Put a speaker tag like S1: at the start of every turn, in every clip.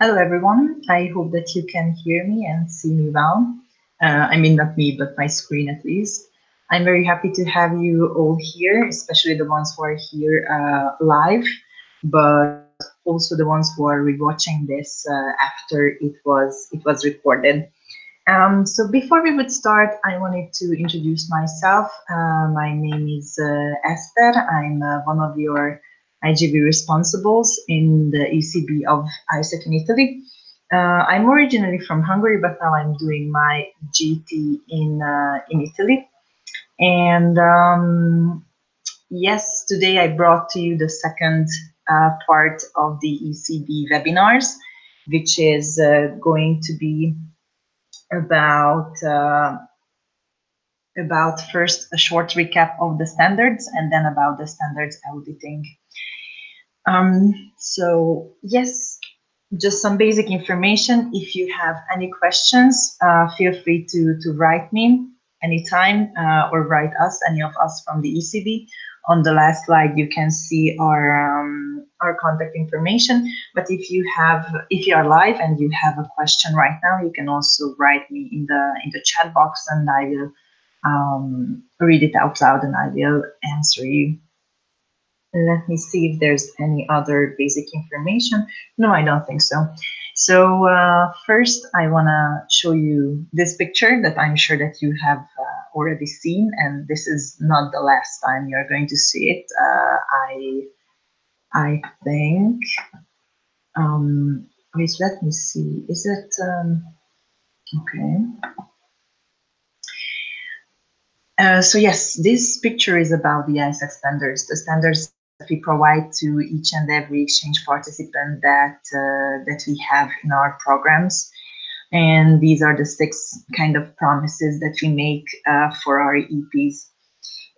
S1: Hello, everyone. I hope that you can hear me and see me well. I mean, not me, but my screen at least. I'm very happy to have you all here, especially the ones who are here live, but also the ones who are rewatching this after it was recorded. So before we would start, I wanted to introduce myself. My name is Esther. I'm one of your IGB responsibles in the ECB of AIESEC in Italy. I'm originally from Hungary, but now I'm doing my GT in Italy. And yes, today I brought to you the second part of the ECB webinars, which is going to be about first a short recap of the standards and then about the standards auditing. So yes, just some basic information. If you have any questions, feel free to write me anytime or write us, any of us from the ECB. On the last slide, you can see our contact information. But if you are live and you have a question right now, you can also write me in the chat box, and I will read it out loud and I will answer you. Let me see if there's any other basic information. No, I don't think so. So first, I want to show you this picture that I'm sure that you have already seen, and this is not the last time you're going to see it. I think. Wait, let me see. Is it okay? So yes, this picture is about the AIESEC standards, the standards that we provide to each and every exchange participant that we have in our programs. And these are the 6 kind of promises that we make for our EPs.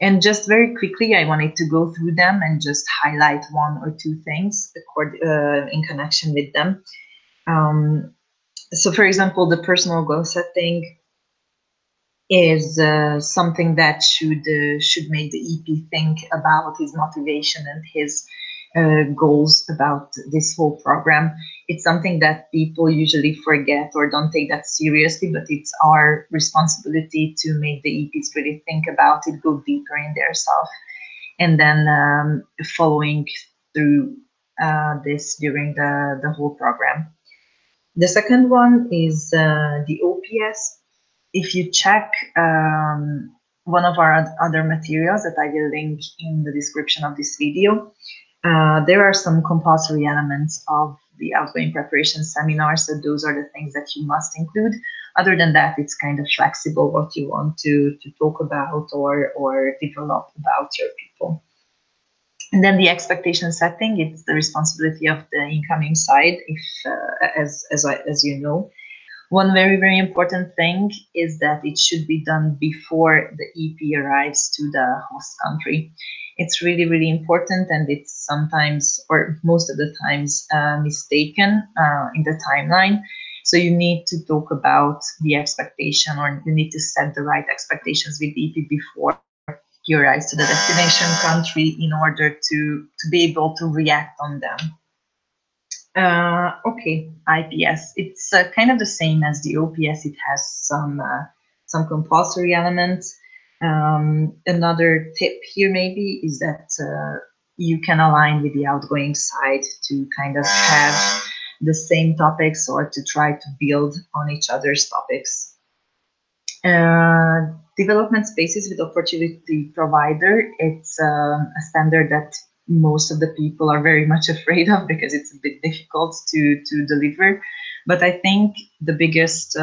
S1: And just very quickly, I wanted to go through them and just highlight 1 or 2 things in connection with them. So for example, the personal goal setting is something that should make the EP think about his motivation and his goals about this whole program. It's something that people usually forget or don't take that seriously, but it's our responsibility to make the EPs really think about it, go deeper in their self, and then following through this during the whole program. The second one is the OPS. If you check one of our other materials that I will link in the description of this video, there are some compulsory elements of the outgoing preparation seminar. So those are the things that you must include. Other than that, it's kind of flexible what you want to talk about or develop about your people. And then the expectation setting, it's the responsibility of the incoming side, if as you know. One very, very important thing is that it should be done before the EP arrives to the host country. It's really, really important, and it's sometimes, or most of the times, mistaken in the timeline. So you need to talk about the expectation, or you need to set the right expectations with the EP before he arrives to the destination country in order to be able to react on them. Okay, IPS. It's kind of the same as the OPS. It has some compulsory elements. Another tip here maybe is that you can align with the outgoing side to kind of have the same topics or to try to build on each other's topics. Development spaces with opportunity provider. It's a standard that most of the people are very much afraid of because it's a bit difficult to deliver. But I think the biggest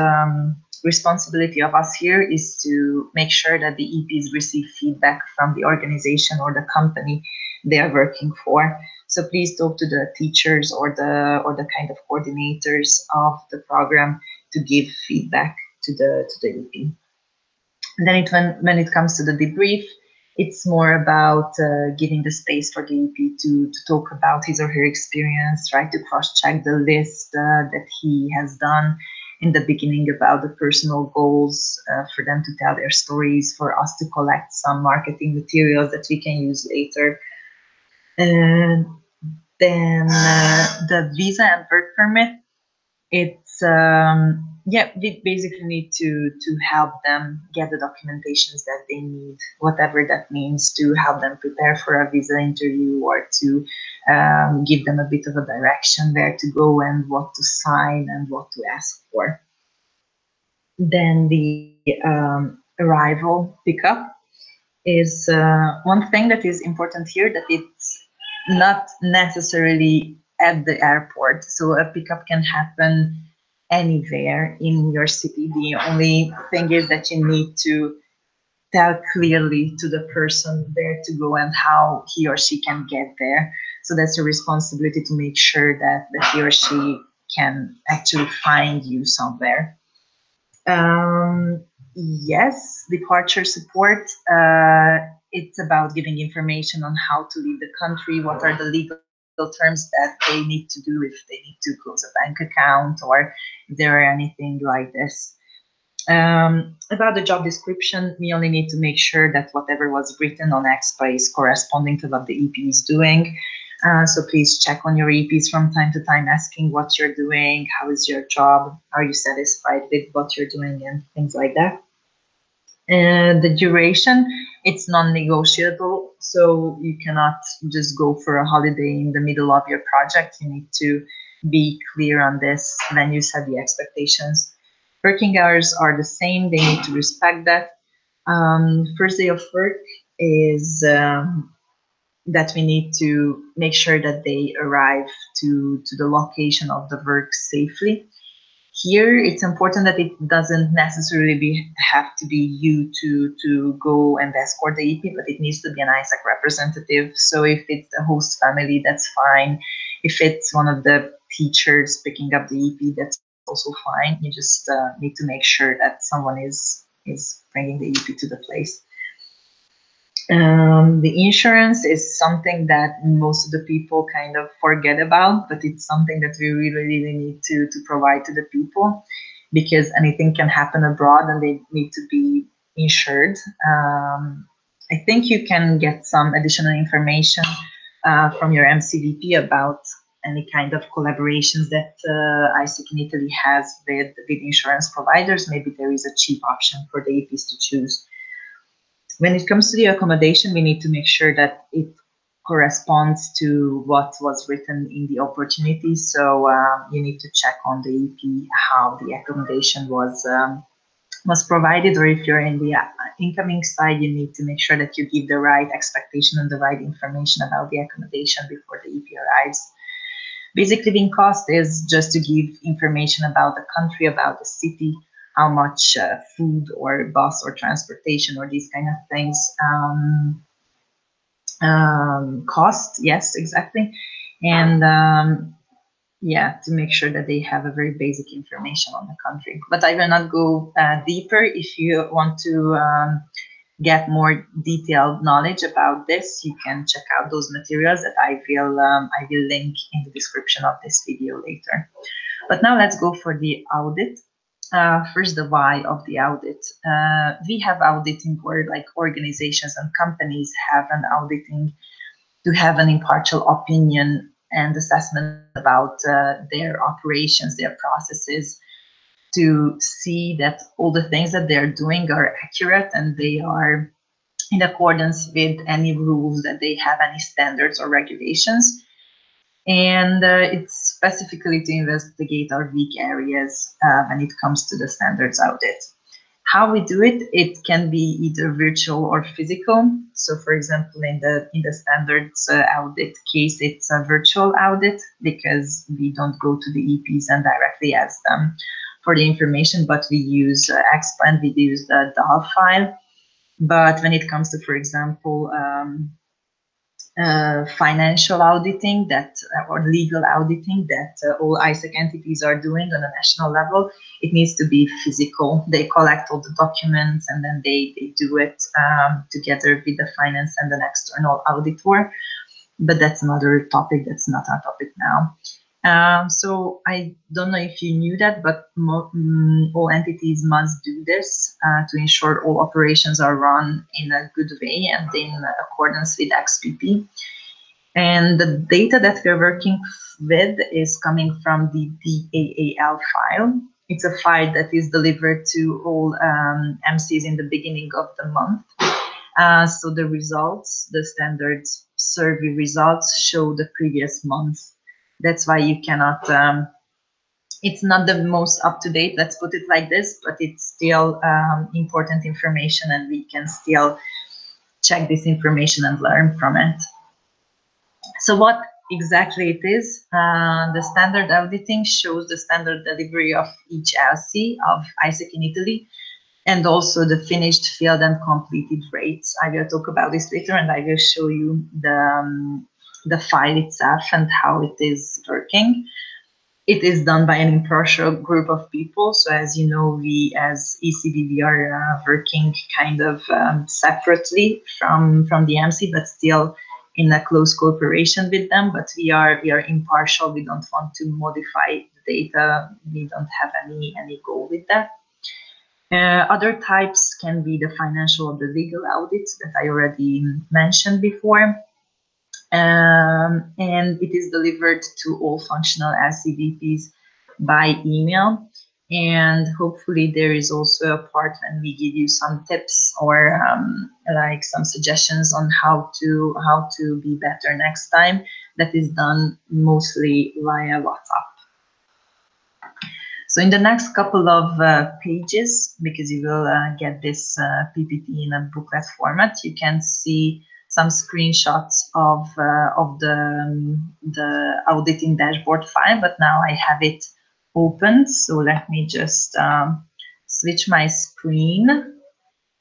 S1: responsibility of us here is to make sure that the EPs receive feedback from the organization or the company they are working for. So please talk to the teachers or the kind of coordinators of the program to give feedback to the EP. And then when it comes to the debrief, it's more about giving the space for the EP to talk about his or her experience, try to cross-check the list that he has done in the beginning about the personal goals, for them to tell their stories, for us to collect some marketing materials that we can use later. And then the visa and work permit. it's yeah, we basically need to help them get the documentations that they need, whatever that means, to help them prepare for a visa interview, or to give them a bit of a direction where to go and what to sign and what to ask for. Then the arrival pickup is one thing that is important here, that it's not necessarily at the airport. So a pickup can happen anywhere in your city. The only thing is that you need to tell clearly to the person where to go and how he or she can get there. So that's your responsibility, to make sure that he or she can actually find you somewhere. Yes, departure support. It's about giving information on how to leave the country, what are the legal terms that they need to do if they need to close a bank account, or if there are anything like this. About the job description, we only need to make sure that whatever was written on EXPA is corresponding to what the EP is doing. So please check on your EPs from time to time, asking what you're doing, how is your job, are you satisfied with what you're doing, and things like that. The duration, it's non-negotiable, so you cannot just go for a holiday in the middle of your project. You need to be clear on this when you set the expectations. Working hours are the same, they need to respect that. First day of work is that we need to make sure that they arrive to the location of the work safely. Here, it's important that it doesn't necessarily have to be you to go and escort the EP, but it needs to be an AIESEC representative. So if it's the host family, that's fine. If it's one of the teachers picking up the EP, that's also fine. You just need to make sure that someone is bringing the EP to the place. The insurance is something that most of the people kind of forget about, but it's something that we really need to provide to the people, because anything can happen abroad and they need to be insured. I think you can get some additional information from your MCVP about any kind of collaborations that AIESEC in Italy has with insurance providers. Maybe there is a cheap option for the EPs to choose. When it comes to the accommodation, we need to make sure that it corresponds to what was written in the opportunity. So you need to check on the EP how the accommodation was provided, or if you're in the incoming side, you need to make sure that you give the right expectation and the right information about the accommodation before the EP arrives. Basic living cost is just to give information about the country, about the city, how much food or bus or transportation or these kind of things cost. Yes, exactly. And yeah, to make sure that they have a very basic information on the country. But I will not go deeper. If you want to get more detailed knowledge about this, you can check out those materials that I will link in the description of this video later. But now let's go for the audit. First, the why of the audit. We have auditing, or like organizations and companies have an auditing to have an impartial opinion and assessment about their operations, their processes, to see that all the things that they're doing are accurate and they are in accordance with any rules that they have, any standards or regulations. And it's specifically to investigate our weak areas when it comes to the standards audit. How we do it, it can be either virtual or physical. So for example, in the standards audit case, it's a virtual audit because we don't go to the EPs and directly ask them for the information, but we use EXPA and we use the DAL file. But when it comes to, for example, financial auditing or legal auditing that all AIESEC entities are doing on a national level, it needs to be physical. They collect all the documents and then they do it together with the finance and an external auditor. But that's another topic, that's not our topic now. So I don't know if you knew that, but all entities must do this to ensure all operations are run in a good way and in accordance with XPP. And the data that we're working with is coming from the DAAL file. It's a file that is delivered to all MCs in the beginning of the month. So the results, the standards survey results, show the previous month. That's why you cannot, it's not the most up-to-date, let's put it like this, but it's still important information, and we can still check this information and learn from it. So what exactly it is? The standard auditing shows the standard delivery of each LC of AIESEC in Italy, and also the finished, filled, and completed rates. I will talk about this later, and I will show you the file itself and how it is working. It is done by an impartial group of people. So as you know, we as ECB, we are working kind of separately from the MC, but still in a close cooperation with them. But we are impartial. We don't want to modify the data. We don't have any goal with that. Other types can be the financial or the legal audits that I already mentioned before. And it is delivered to all functional LCVPs by email. And hopefully there is also a part when we give you some tips or like some suggestions on how to be better next time. That is done mostly via WhatsApp. So in the next couple of pages, because you will get this PPT in a booklet format, you can see some screenshots of the auditing dashboard file, but now I have it open. So let me just switch my screen,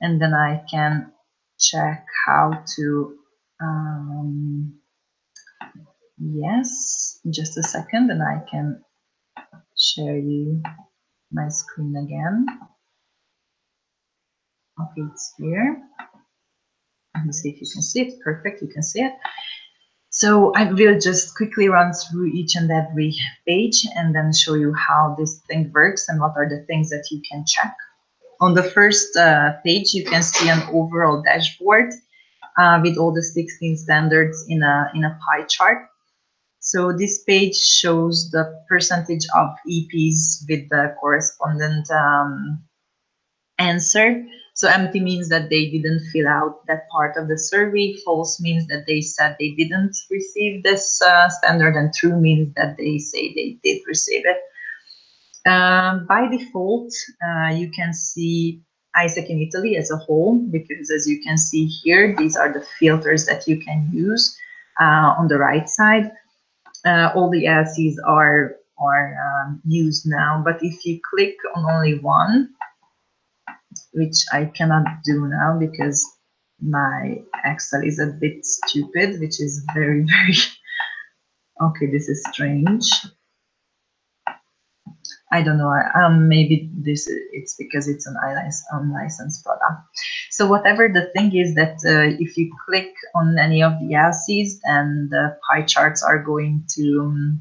S1: and then I can check how to, yes, just a second, and I can share you my screen again. Okay, it's here. Let me see if you can see it. Perfect, you can see it. So I will just quickly run through each and every page and then show you how this thing works and what are the things that you can check. On the first page, you can see an overall dashboard with all the 16 standards in a pie chart. So this page shows the percentage of EPs with the correspondent answer. So empty means that they didn't fill out that part of the survey. False means that they said they didn't receive this standard, and true means that they say they did receive it. By default, you can see AIESEC in Italy as a whole, because as you can see here, these are the filters that you can use on the right side. All the LCs are used now, but if you click on only one, which I cannot do now because my Excel is a bit stupid, which is very, very, okay, this is strange. I don't know, maybe it's because it's an unlicensed product. So whatever the thing is that if you click on any of the LCs, then the pie charts are going to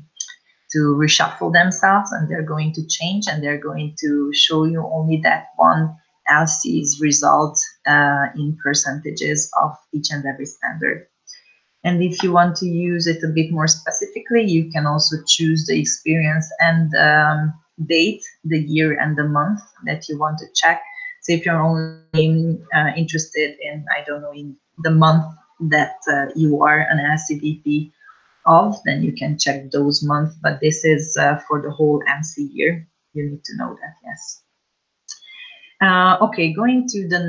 S1: reshuffle themselves, and they're going to change, and they're going to show you only that one LC's result in percentages of each and every standard. And if you want to use it a bit more specifically, you can also choose the experience and date, the year and the month that you want to check. So if you're only interested in, I don't know, in the month that you are an LCVP of, then you can check those months, but this is for the whole MC year. You need to know that, yes. Okay, going to the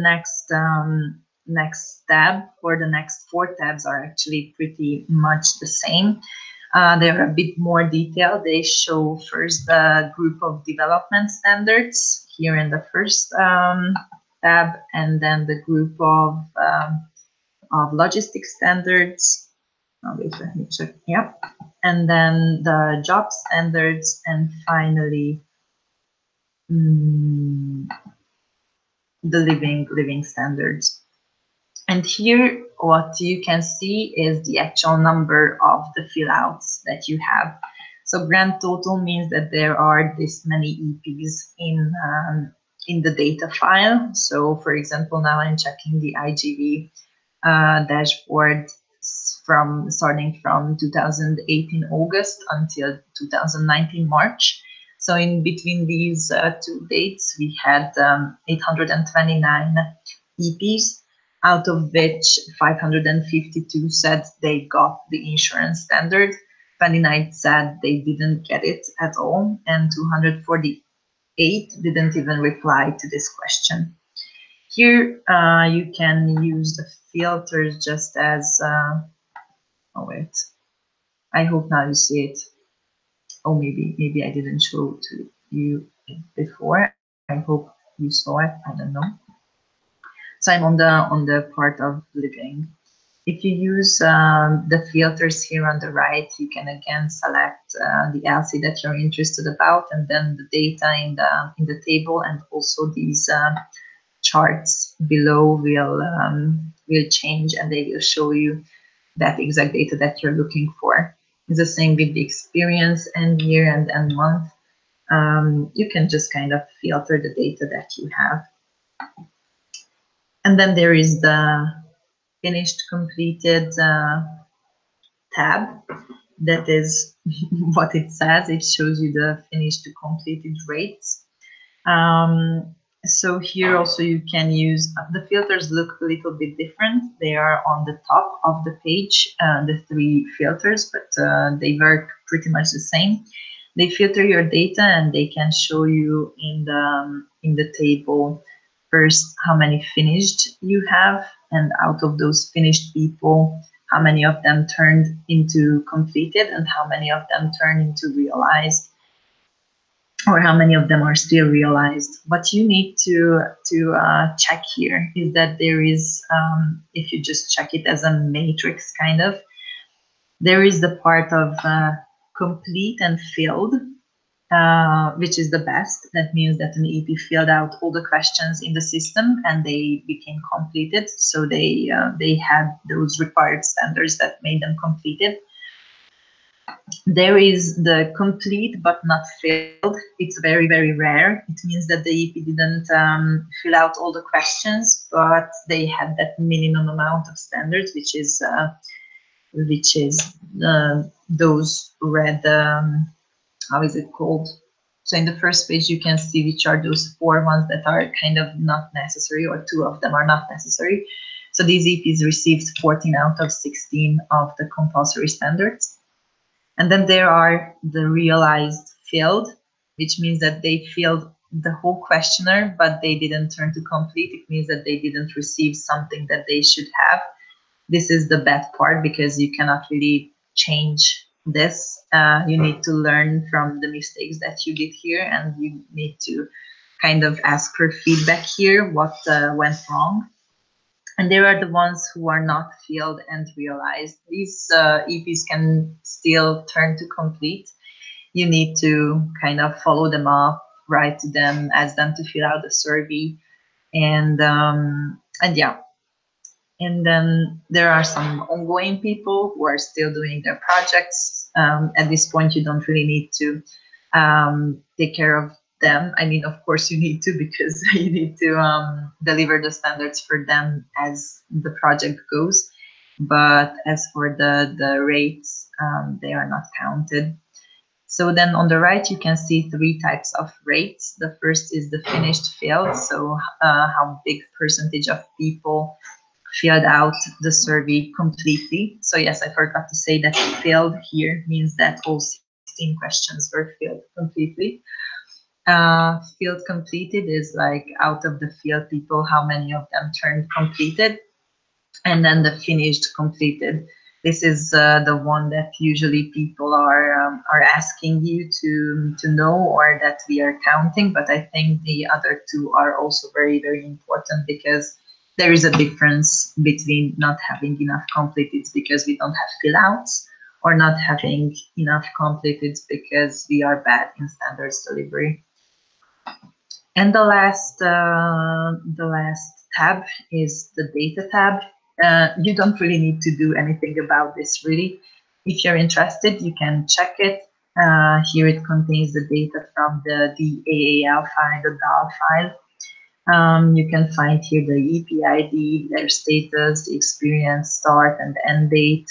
S1: next tab, or the next 4 tabs are actually pretty much the same. They're a bit more detailed. They show first the group of development standards here in the first tab, and then the group of logistics standards. Oh, wait, let me check. Yep. And then the job standards, and finally the living standards. And here what you can see is the actual number of the fill outs that you have. So grand total means that there are this many EPs in the data file. So for example, now I'm checking the IGV dashboard starting from 2018 August until 2019 March. So in between these two dates, we had 829 EPs, out of which 552 said they got the insurance standard, 29 said they didn't get it at all, and 248 didn't even reply to this question. Here you can use the filters just as, oh wait, I hope now you see it. Oh, maybe I didn't show to you before. I hope you saw it, I don't know. So I'm on the part of living. If you use the filters here on the right, you can again select the LC that you're interested about, and then the data in the table, and also these charts below will change, and they will show you that exact data that you're looking for. It's the same with the experience and year and month. You can just kind of filter the data that you have. And then there is the finished completed tab. That is what it says. It shows you the finished to completed rates. So here also you can use, the filters look a little bit different. They are on the top of the page, the three filters, but they work pretty much the same. They filter your data, and they can show you in the table first how many finished you have, and out of those finished people, how many of them turned into completed, and how many of them turned into realized, or how many of them are still realized. What you need to check here is that there is, if you just check it as a matrix kind of, there is the part of complete and filled, which is the best. That means that an EP filled out all the questions in the system and they became completed. So they had those required standards that made them completed. There is the complete but not filled. It's very, very rare. It means that the EP didn't fill out all the questions, but they had that minimum amount of standards, which is those red, how is it called? So in the first page, you can see which are those 4 ones that are kind of not necessary, or 2 of them are not necessary. So these EPs received 14 out of 16 of the compulsory standards. And then there are the realized filled, which means that they filled the whole questionnaire, but they didn't turn to complete. It means that they didn't receive something that they should have. This is the bad part, because you cannot really change this. You need to learn from the mistakes that you did here, and you need to kind of ask for feedback here, what went wrong. And there are the ones who are not filled and realized. These EPs can still turn to complete. You need to kind of follow them up, write to them, ask them to fill out the survey, and yeah. And then there are some ongoing people who are still doing their projects. At this point, you don't really need to take care of them. I mean, of course you need to, because you need to deliver the standards for them as the project goes. But as for the rates, they are not counted. So then on the right, you can see 3 types of rates. The first is the finished field. So how big percentage of people filled out the survey completely. So yes, I forgot to say that filled here means that all 16 questions were filled completely. Field completed is like out of the field people, how many of them turned completed. And then the finished completed. This is the one that usually people are asking you to know, or that we are counting. But I think the other 2 are also very, very important, because there is a difference between not having enough completeds because we don't have fill outs, or not having enough completeds because we are bad in standards delivery. And the last tab is the data tab. You don't really need to do anything about this, really. If you're interested, you can check it. Here it contains the data from the AAL file, the DAL file. You can find here the EP ID, their status, the experience start and end date,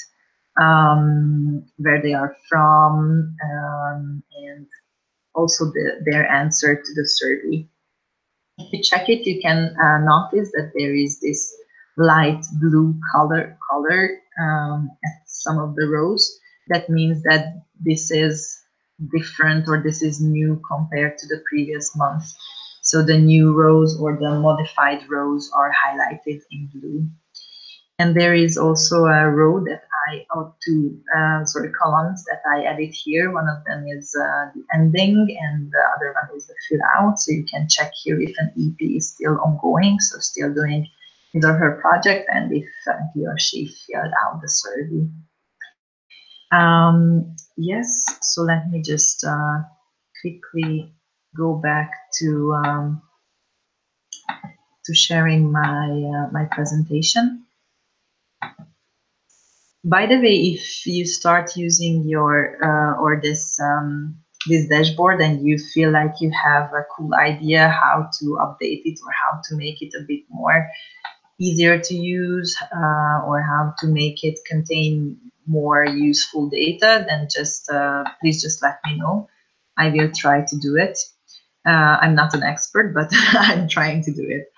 S1: where they are from, and also their answer to the survey. If you check it, you can notice that there is this light blue color at some of the rows. That means that this is different, or this is new compared to the previous month. So the new rows or the modified rows are highlighted in blue. And there is also a row that columns that I added here. One of them is the ending, and the other one is the fill out. So you can check here if an EP is still ongoing, so still doing his or her project, and if he or she filled out the survey. Yes, so let me just quickly go back to sharing my presentation. By the way, if you start using your this dashboard and you feel like you have a cool idea how to update it or how to make it a bit more easier to use, or how to make it contain more useful data, then just please just let me know. I will try to do it. I'm not an expert, but I'm trying to do it.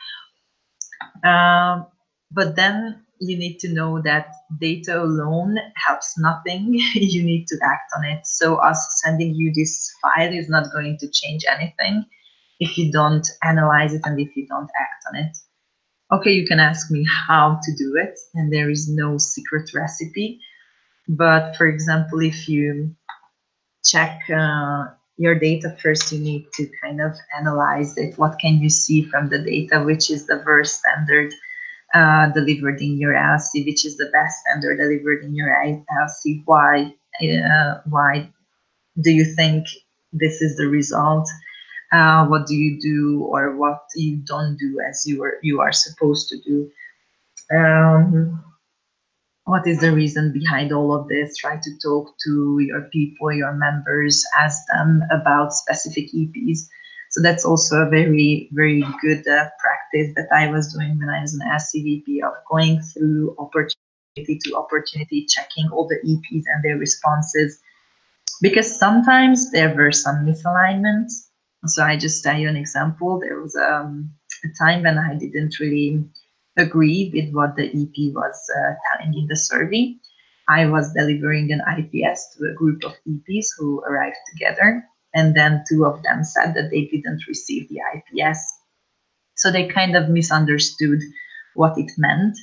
S1: But then you need to know that data alone helps nothing. You need to act on it. So us sending you this file is not going to change anything if you don't analyze it and if you don't act on it. Okay, you can ask me how to do it, and there is no secret recipe. But for example, if you check your data first, you need to kind of analyze it. What can you see from the data? Which is the worst standard delivered in your LC, which is the best standard delivered in your LC? Why do you think this is the result? What do you do, or what you don't do as you are supposed to do? What is the reason behind all of this? Try to talk to your people, your members, ask them about specific EPs. So that's also a very, very good practice that I was doing when I was an SCVP, of going through opportunity to opportunity, checking all the EPs and their responses, because sometimes there were some misalignments. So I just tell you an example. There was a time when I didn't really agree with what the EP was telling in the survey. I was delivering an IPS to a group of EPs who arrived together, and then two of them said that they didn't receive the IPS. So they kind of misunderstood what it meant.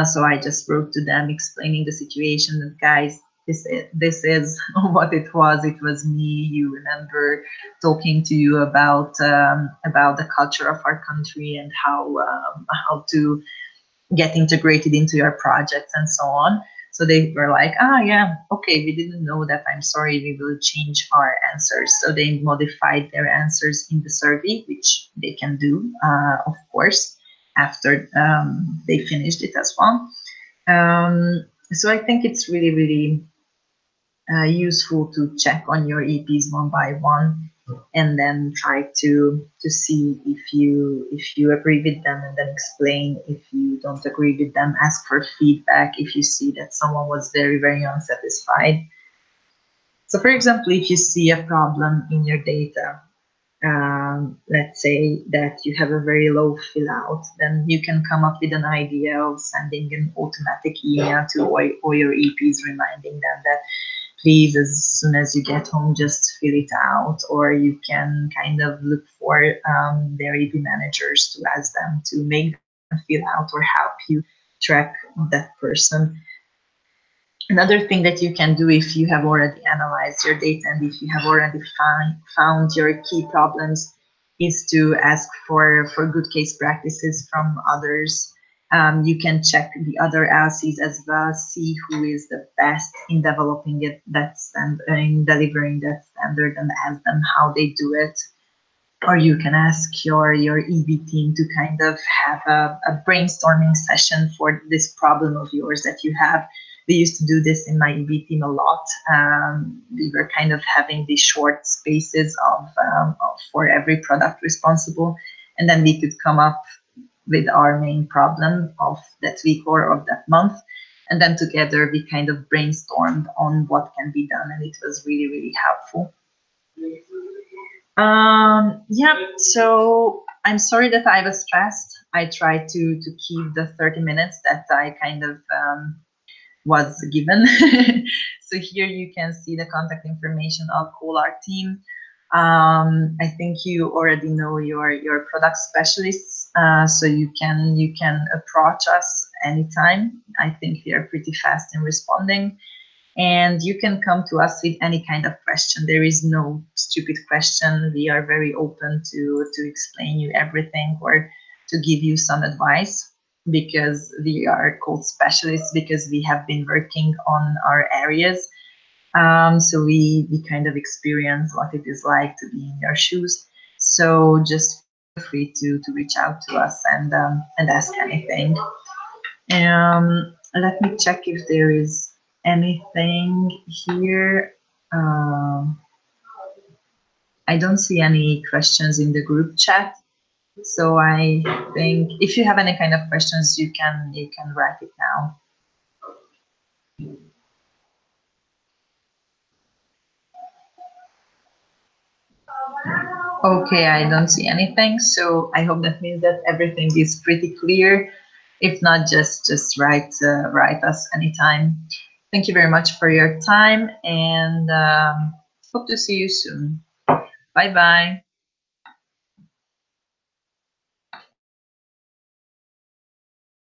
S1: So I just wrote to them explaining the situation, that guys, this is what it was. It was me. You remember talking to you about the culture of our country and how to get integrated into your projects and so on. So they were like, yeah, okay, we didn't know that. I'm sorry, we will change our answers. So they modified their answers in the survey, which they can do, of course, after they finished it as well. So I think it's really, really useful to check on your EPs one by one, and then try to see if you agree with them, and then explain if you don't agree with them. Ask for feedback if you see that someone was very, very unsatisfied. So for example, if you see a problem in your data, let's say that you have a very low fill out, then you can come up with an idea of sending an automatic email to all your EPs, reminding them that please, as soon as you get home, just fill it out. Or you can kind of look for their EP managers to ask them to make them fill out or help you track that person. Another thing that you can do, if you have already analyzed your data and if you have already found your key problems, is to ask for good case practices from others. You can check the other LCs as well, see who is the best in developing it, in delivering that standard, and ask them how they do it. Or you can ask your EB team to kind of have a brainstorming session for this problem of yours that you have. We used to do this in my EB team a lot. We were kind of having these short spaces for every product responsible, and then we could come up with our main problem of that week or of that month. And then together we kind of brainstormed on what can be done, and it was really, really helpful. Yeah, so I'm sorry that I was stressed. I tried to keep the 30 minutes that I kind of was given. So here you can see the contact information of all our team. I think you already know your product specialists, so you can approach us anytime. I think we are pretty fast in responding. And you can come to us with any kind of question. There is no stupid question. We are very open to explain you everything or to give you some advice, because we are called specialists because we have been working on our areas. So we kind of experience what it is like to be in your shoes. So just feel free to reach out to us and ask anything. Let me check if there is anything here. I don't see any questions in the group chat. So I think if you have any kind of questions, you can write it now. Okay, I don't see anything. So I hope that means that everything is pretty clear. If not, just write us anytime. Thank you very much for your time, and hope to see you soon. Bye bye.